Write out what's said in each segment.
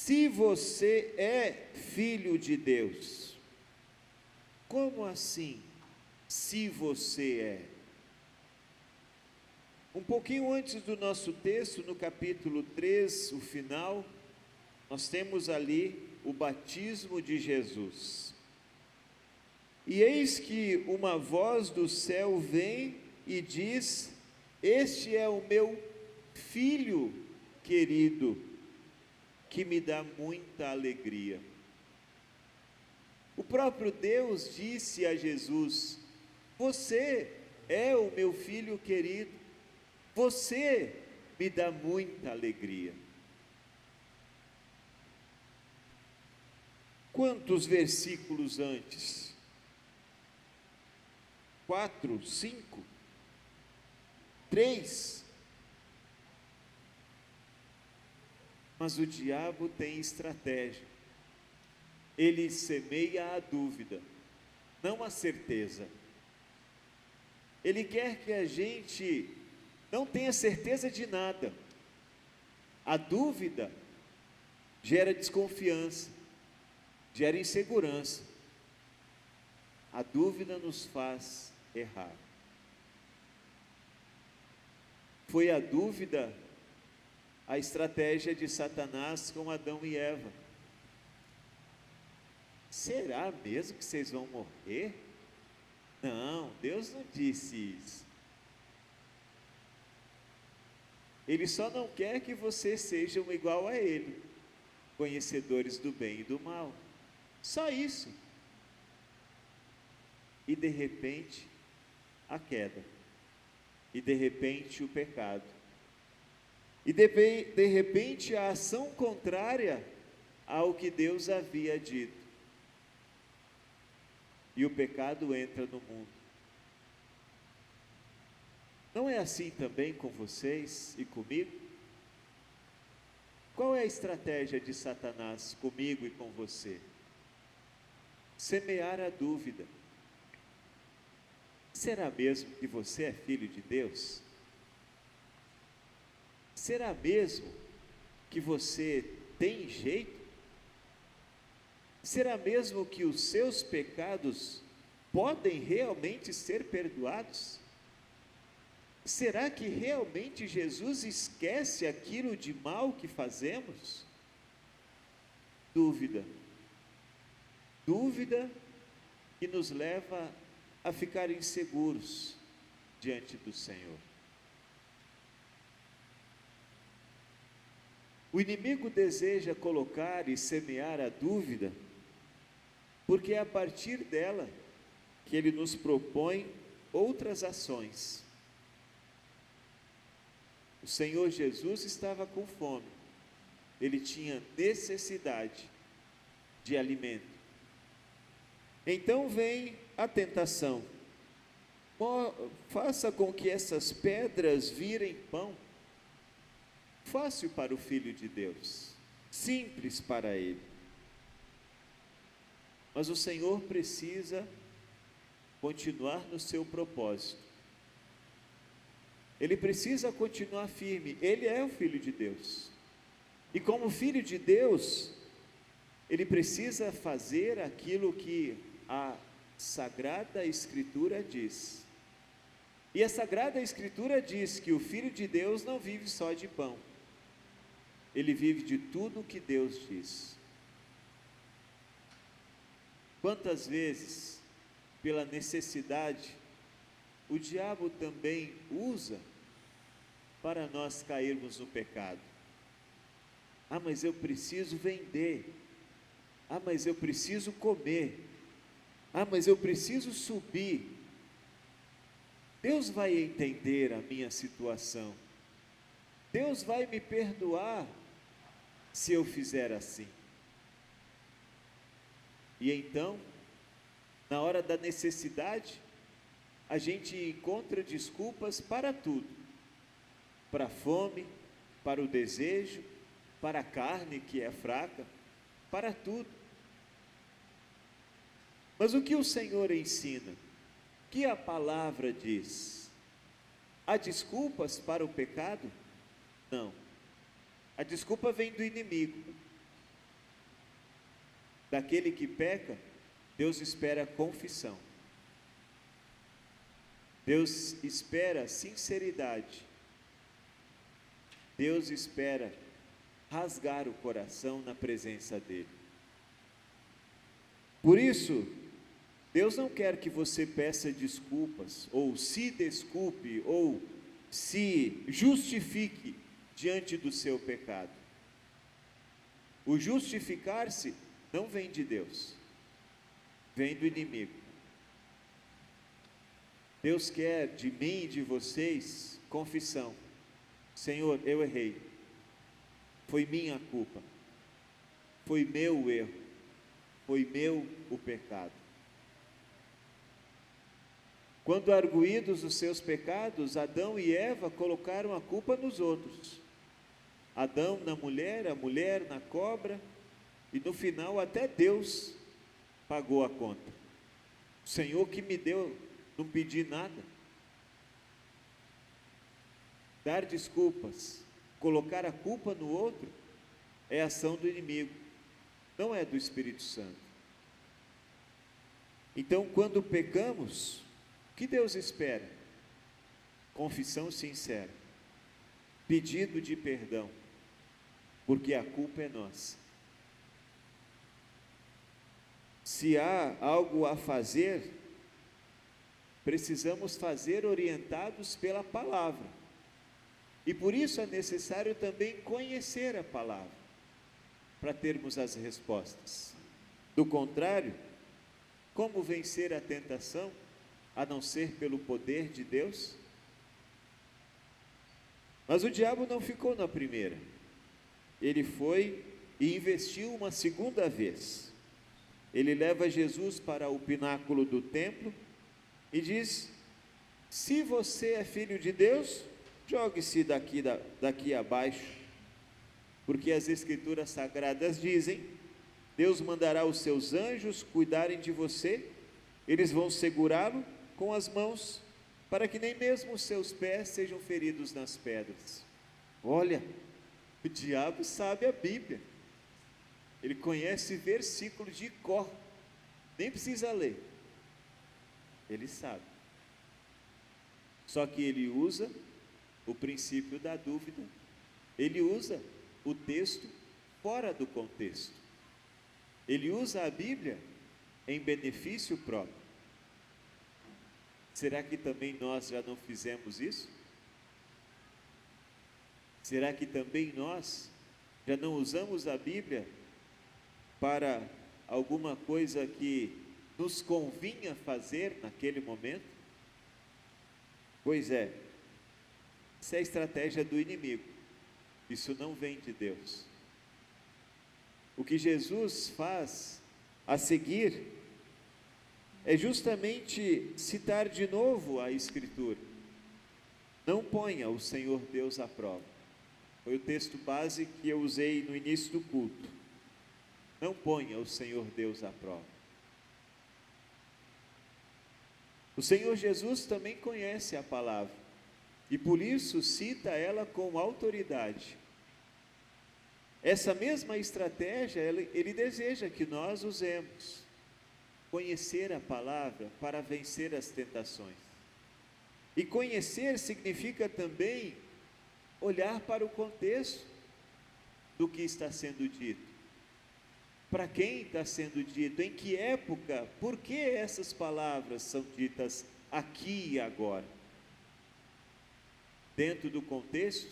se você é filho de Deus. Como assim, se você é? Um pouquinho antes do nosso texto, no capítulo 3, o final, nós temos ali o batismo de Jesus. E eis que uma voz do céu vem e diz: este é o meu filho querido, que me dá muita alegria. O próprio Deus disse a Jesus: você é o meu filho querido, você me dá muita alegria. Quantos versículos antes? 4, 5, 3. Mas o diabo tem estratégia. Ele semeia a dúvida, não a certeza. Ele quer que a gente não tenha certeza de nada. A dúvida gera desconfiança, gera insegurança. A dúvida nos faz errar. Foi a dúvida a estratégia de Satanás com Adão e Eva. Será mesmo que vocês vão morrer? Não, Deus não disse isso. Ele só não quer que vocês sejam igual a Ele, conhecedores do bem e do mal. Só isso. E de repente, a queda. E de repente, o pecado. E de repente, a ação contrária ao que Deus havia dito. E o pecado entra no mundo. Não é assim também com vocês e comigo? Qual é a estratégia de Satanás comigo e com você? Semear a dúvida. Será mesmo que você é filho de Deus? Será mesmo que você tem jeito? Será mesmo que os seus pecados podem realmente ser perdoados? Será que realmente Jesus esquece aquilo de mal que fazemos? Dúvida. Dúvida que nos leva a ficar inseguros diante do Senhor. O inimigo deseja colocar e semear a dúvida, porque é a partir dela que ele nos propõe outras ações. O Senhor Jesus estava com fome, ele tinha necessidade de alimento. Então vem a tentação: faça com que essas pedras virem pão. Fácil para o Filho de Deus, simples para Ele. Mas o Senhor precisa continuar no seu propósito. Ele precisa continuar firme. Ele é o Filho de Deus. E como Filho de Deus, ele precisa fazer aquilo que a Sagrada Escritura diz. E a Sagrada Escritura diz que o Filho de Deus não vive só de pão. Ele vive de tudo o que Deus diz. Quantas vezes, pela necessidade, o diabo também usa para nós cairmos no pecado. Ah, mas eu preciso vender. Ah, mas eu preciso comer. Ah, mas eu preciso subir. Deus vai entender a minha situação. Deus vai me perdoar se eu fizer assim. E então, na hora da necessidade, a gente encontra desculpas para tudo. Para a fome, para o desejo, para a carne que é fraca, para tudo. Mas o que o Senhor ensina? O que a palavra diz? Há desculpas para o pecado? Não. A desculpa vem do inimigo. daquele que peca, Deus espera confissão. Deus espera sinceridade. Deus espera rasgar o coração na presença dele. Por isso, Deus não quer que você peça desculpas, ou se desculpe, ou se justifique diante do seu pecado. O justificar-se não vem de Deus, vem do inimigo. Deus quer de mim e de vocês confissão. Senhor, eu errei, foi minha culpa, foi meu erro, foi meu o pecado. Quando arguídos os seus pecados, Adão e Eva colocaram a culpa nos outros. Adão na mulher, a mulher na cobra, e no final até Deus pagou a conta. O Senhor que me deu, não pedi nada. Dar desculpas, colocar a culpa no outro, é ação do inimigo, não é do Espírito Santo. Então, quando pecamos, o que Deus espera? Confissão sincera, pedido de perdão, porque a culpa é nossa. Se há algo a fazer, precisamos fazer orientados pela palavra. E por isso é necessário também conhecer a palavra, para termos as respostas. Do contrário, como vencer a tentação, a não ser pelo poder de Deus? Mas o diabo não ficou na primeira. Ele foi e investiu uma segunda vez. Ele leva Jesus para o pináculo do templo e diz: se você é filho de Deus, jogue-se daqui abaixo, porque as Escrituras Sagradas dizem: Deus mandará os seus anjos cuidarem de você, eles vão segurá-lo com as mãos, para que nem mesmo os seus pés sejam feridos nas pedras. Olha, o diabo sabe a Bíblia, ele conhece versículos de cor, nem precisa ler, ele sabe. Só que ele usa o princípio da dúvida, ele usa o texto fora do contexto, ele usa a Bíblia em benefício próprio. Será que também nós já não fizemos isso? Será que também nós já não usamos a Bíblia para alguma coisa que nos convinha fazer naquele momento? Pois é, isso é a estratégia do inimigo, isso não vem de Deus. O que Jesus faz a seguir é justamente citar de novo a Escritura. Não ponha o Senhor Deus à prova. Foi o texto base que eu usei no início do culto. Não ponha o Senhor Deus à prova. O Senhor Jesus também conhece a palavra e por isso cita ela com autoridade. Essa mesma estratégia ele deseja que nós usemos. Conhecer a palavra para vencer as tentações. E conhecer significa também olhar para o contexto do que está sendo dito. Para quem está sendo dito, em que época, por que essas palavras são ditas aqui e agora? Dentro do contexto,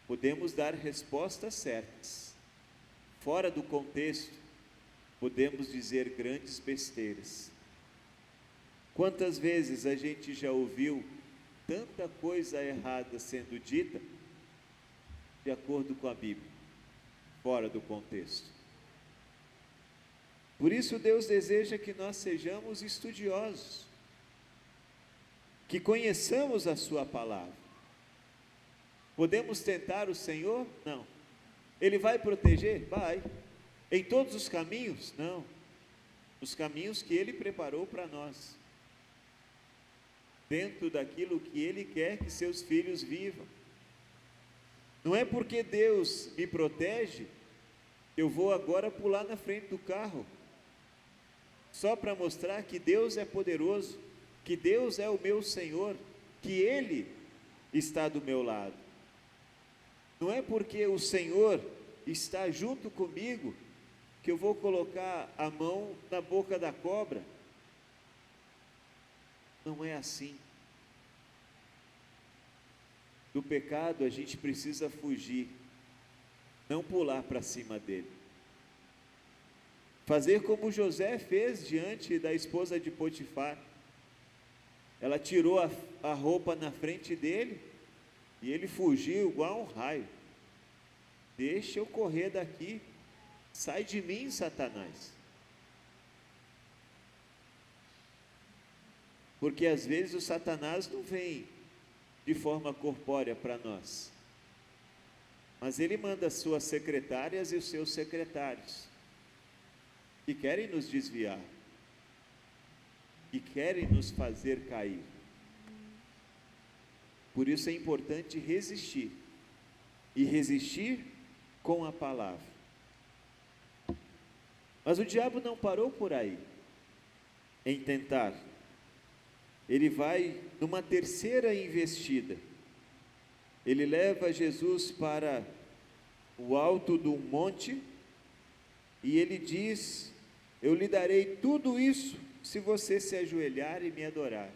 podemos dar respostas certas. Fora do contexto, podemos dizer grandes besteiras. Quantas vezes a gente já ouviu tanta coisa errada sendo dita, de acordo com a Bíblia, fora do contexto. Por isso Deus deseja que nós sejamos estudiosos, que conheçamos a sua palavra. Podemos tentar o Senhor? Não. Ele vai proteger? Vai. Em todos os caminhos? Não. Os caminhos que Ele preparou para nós. Dentro daquilo que Ele quer que seus filhos vivam. Não é porque Deus me protege, eu vou agora pular na frente do carro, só para mostrar que Deus é poderoso, que Deus é o meu Senhor, que Ele está do meu lado. Não é porque o Senhor está junto comigo que eu vou colocar a mão na boca da cobra. Não é assim. Do pecado a gente precisa fugir, não pular para cima dele. Fazer como José fez diante da esposa de Potifar. Ela tirou a roupa na frente dele e ele fugiu igual um raio. Deixa eu correr daqui, sai de mim, Satanás. Porque às vezes o Satanás não vem de forma corpórea para nós, mas ele manda as suas secretárias e os seus secretários, que querem nos desviar, que querem nos fazer cair. Por isso é importante resistir, e resistir com a palavra. Mas o diabo não parou por aí, em tentar. Ele vai numa terceira investida. Ele leva Jesus para o alto de um monte, e ele diz: eu lhe darei tudo isso se você se ajoelhar e me adorar.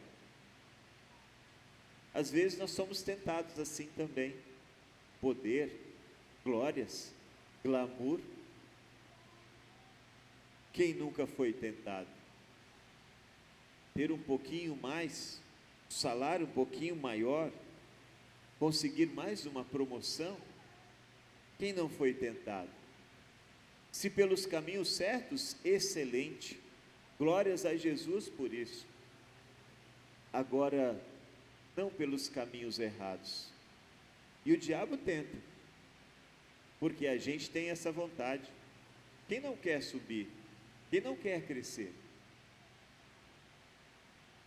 Às vezes nós somos tentados assim também. Poder, glórias, glamour. Quem nunca foi tentado? Ter um pouquinho mais, um salário um pouquinho maior, conseguir mais uma promoção. Quem não foi tentado? Se pelos caminhos certos, excelente. Glórias a Jesus por isso. Agora, não pelos caminhos errados. E o diabo tenta, porque a gente tem essa vontade. Quem não quer subir? Quem não quer crescer?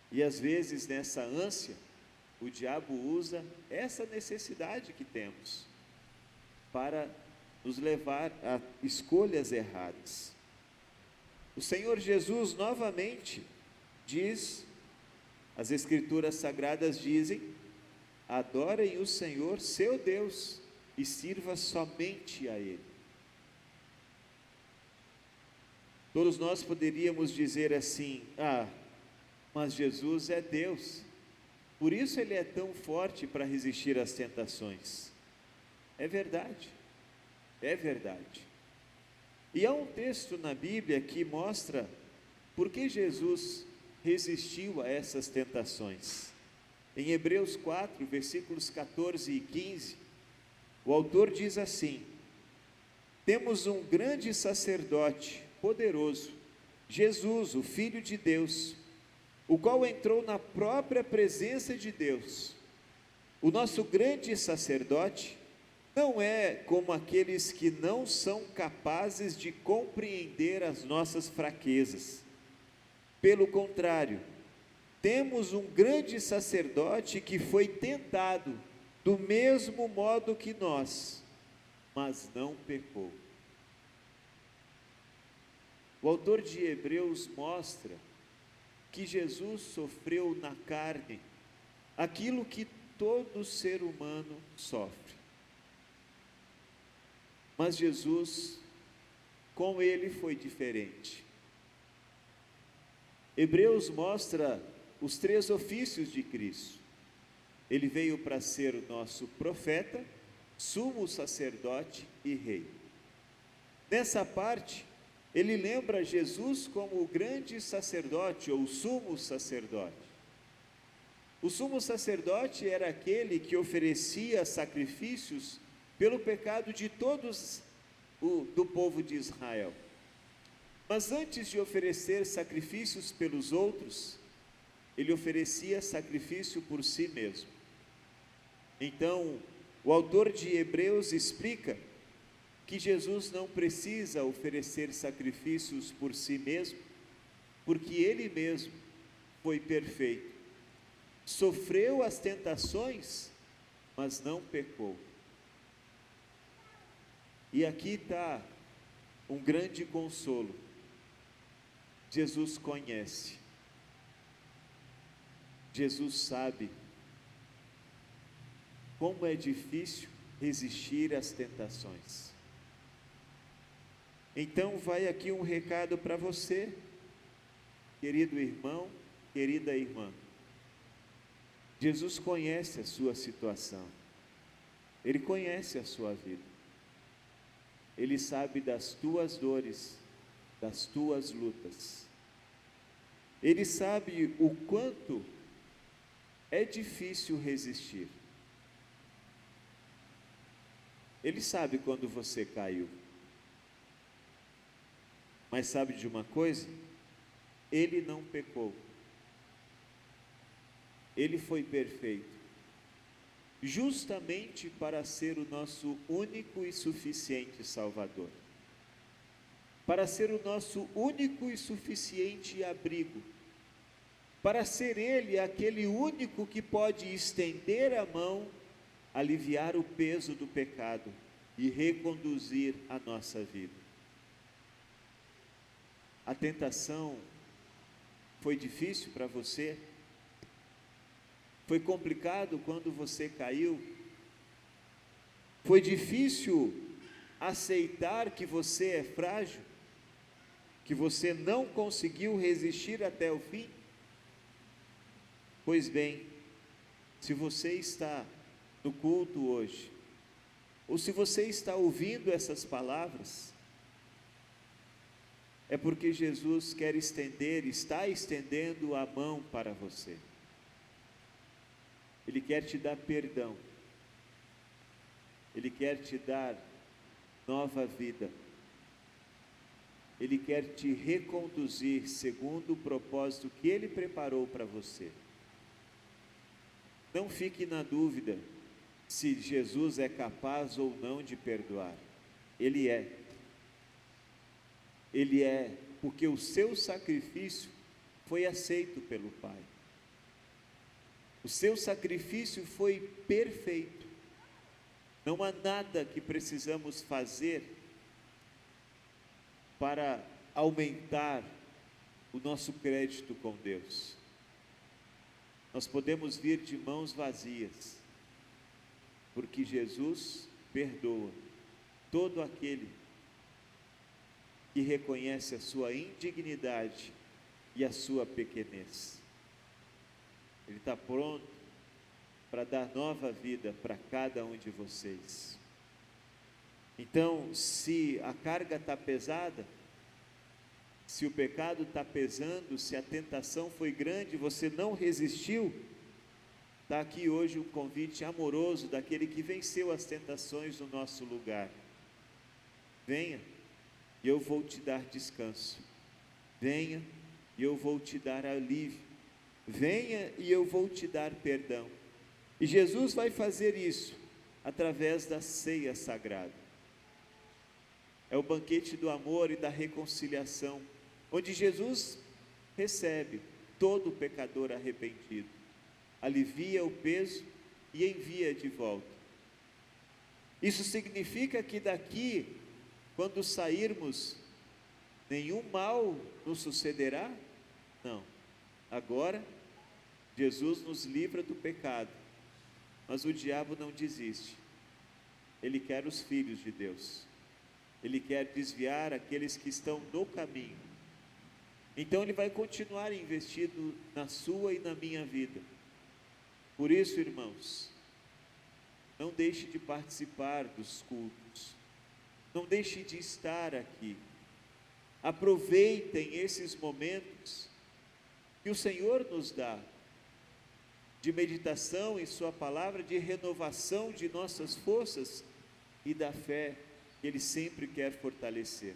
E às vezes nessa ânsia, o diabo usa essa necessidade que temos para nos levar a escolhas erradas. O Senhor Jesus novamente diz, as Escrituras Sagradas dizem: adorem o Senhor, seu Deus, e sirva somente a Ele. Todos nós poderíamos dizer assim: mas Jesus é Deus, por isso Ele é tão forte para resistir às tentações. É verdade, é verdade. E há um texto na Bíblia que mostra por que Jesus resistiu a essas tentações. Em Hebreus 4, versículos 14 e 15, o autor diz assim: temos um grande sacerdote poderoso, Jesus, o Filho de Deus, o qual entrou na própria presença de Deus. O nosso grande sacerdote não é como aqueles que não são capazes de compreender as nossas fraquezas. Pelo contrário, temos um grande sacerdote que foi tentado do mesmo modo que nós, mas não pecou. O autor de Hebreus mostra que Jesus sofreu na carne aquilo que todo ser humano sofre. Mas Jesus, com ele foi diferente. Hebreus mostra os 3 ofícios de Cristo. Ele veio para ser o nosso profeta, sumo sacerdote e rei. Nessa parte, ele lembra Jesus como o grande sacerdote, ou sumo sacerdote. O sumo sacerdote era aquele que oferecia sacrifícios pelo pecado de todos do povo de Israel. Mas antes de oferecer sacrifícios pelos outros, ele oferecia sacrifício por si mesmo. Então, o autor de Hebreus explica que Jesus não precisa oferecer sacrifícios por si mesmo, porque ele mesmo foi perfeito. Sofreu as tentações, mas não pecou. E aqui está um grande consolo. Jesus conhece, Jesus sabe como é difícil resistir às tentações. Então vai aqui um recado para você, querido irmão, querida irmã. Jesus conhece a sua situação, Ele conhece a sua vida, Ele sabe das tuas dores, das tuas lutas, Ele sabe o quanto é difícil resistir, Ele sabe quando você caiu, mas sabe de uma coisa? Ele não pecou, Ele foi perfeito, justamente para ser o nosso único e suficiente Salvador, para ser o nosso único e suficiente abrigo, para ser Ele aquele único que pode estender a mão, aliviar o peso do pecado e reconduzir a nossa vida. A tentação foi difícil para você? Foi complicado quando você caiu? Foi difícil aceitar que você é frágil? Que você não conseguiu resistir até o fim? Pois bem, se você está no culto hoje, ou se você está ouvindo essas palavras, é porque Jesus quer estender, está estendendo a mão para você. Ele quer te dar perdão, Ele quer te dar nova vida, Ele quer te reconduzir segundo o propósito que Ele preparou para você. Não fique na dúvida se Jesus é capaz ou não de perdoar. Ele é. Ele é, porque o seu sacrifício foi aceito pelo Pai. O seu sacrifício foi perfeito. Não há nada que precisamos fazer para aumentar o nosso crédito com Deus. Nós podemos vir de mãos vazias, porque Jesus perdoa todo aquele que reconhece a sua indignidade e a sua pequenez. Ele está pronto para dar nova vida para cada um de vocês. Então, se a carga está pesada, se o pecado está pesando, se a tentação foi grande, você não resistiu, está aqui hoje um convite amoroso daquele que venceu as tentações no nosso lugar. Venha, e eu vou te dar descanso. Venha, e eu vou te dar alívio. Venha, e eu vou te dar perdão. E Jesus vai fazer isso através da ceia sagrada. É o banquete do amor e da reconciliação, onde Jesus recebe todo pecador arrependido, alivia o peso e envia de volta. Isso significa que daqui, quando sairmos, nenhum mal nos sucederá? Não. Agora, Jesus nos livra do pecado, mas o diabo não desiste. Ele quer os filhos de Deus. Ele quer desviar aqueles que estão no caminho. Então ele vai continuar investindo na sua e na minha vida. Por isso, irmãos, não deixe de participar dos cultos. Não deixe de estar aqui. Aproveitem esses momentos que o Senhor nos dá, de meditação em sua palavra, de renovação de nossas forças e da fé que Ele sempre quer fortalecer,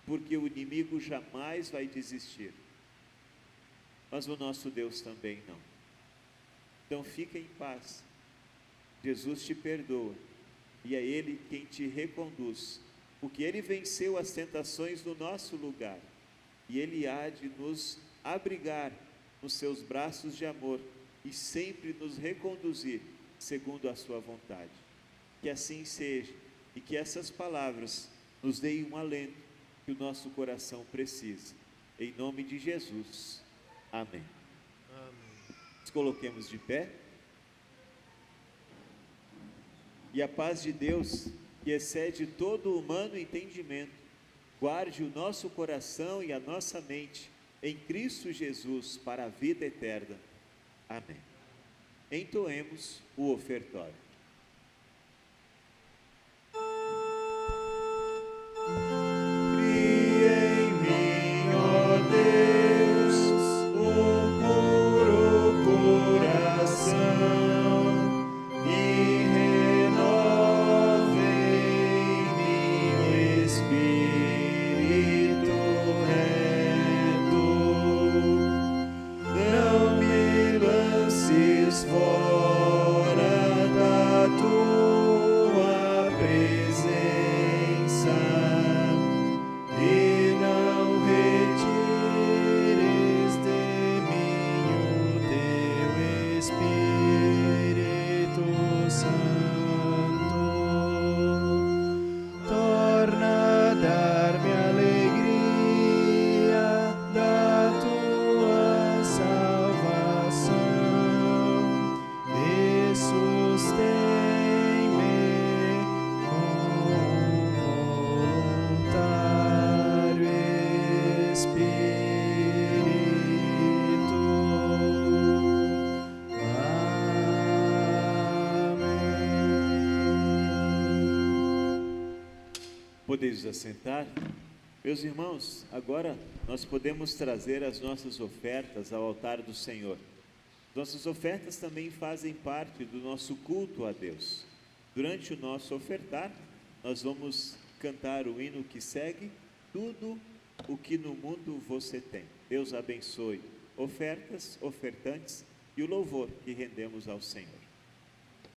porque o inimigo jamais vai desistir, mas o nosso Deus também não. Então fica em paz, Jesus te perdoa, e é Ele quem te reconduz, porque Ele venceu as tentações no nosso lugar, e Ele há de nos abrigar nos seus braços de amor, e sempre nos reconduzir segundo a sua vontade. Que assim seja, e que essas palavras nos nos deem um alento que o nosso coração precisa. Em nome de Jesus. Amém. Nos coloquemos de pé. E a paz de Deus, que excede todo o humano entendimento, guarde o nosso coração e a nossa mente em Cristo Jesus para a vida eterna. Amém. Entoemos o ofertório. Podeis assentar? Meus irmãos, agora nós podemos trazer as nossas ofertas ao altar do Senhor. Nossas ofertas também fazem parte do nosso culto a Deus. Durante o nosso ofertar, nós vamos cantar o hino que segue: tudo o que no mundo você tem. Deus abençoe ofertas, ofertantes e o louvor que rendemos ao Senhor.